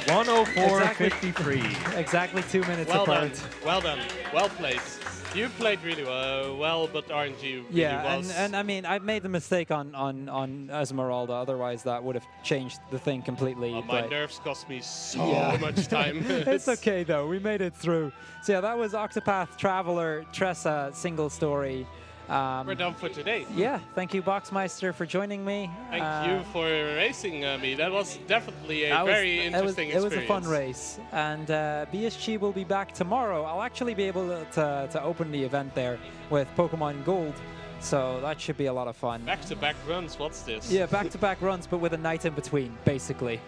104.53. Exactly 2 minutes Well apart. done. Well done. Well placed. You played really well, but RNG really Yeah, was. and I mean, I made the mistake on Esmeralda. Otherwise, that would have changed the thing completely. My but nerves cost me so yeah. much time. It's okay though. We made it through. So yeah, that was Octopath Traveler Tressa single story. We're done for today. Yeah, thank you, Boxmeister, for joining me. Thank you for racing me. That was definitely a very interesting experience. It was a fun race. And BSG will be back tomorrow. I'll actually be able to open the event there with Pokemon Gold. So that should be a lot of fun. Back-to-back runs, what's this? Yeah, back-to-back runs, but with a night in between, basically.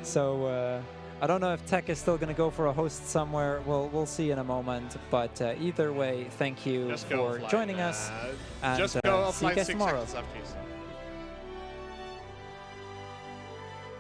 So I don't know if Tech is still going to go for a host somewhere. We'll see in a moment. But either way, thank you for joining us. And just go see you offline guys 6 tomorrow. seconds after you.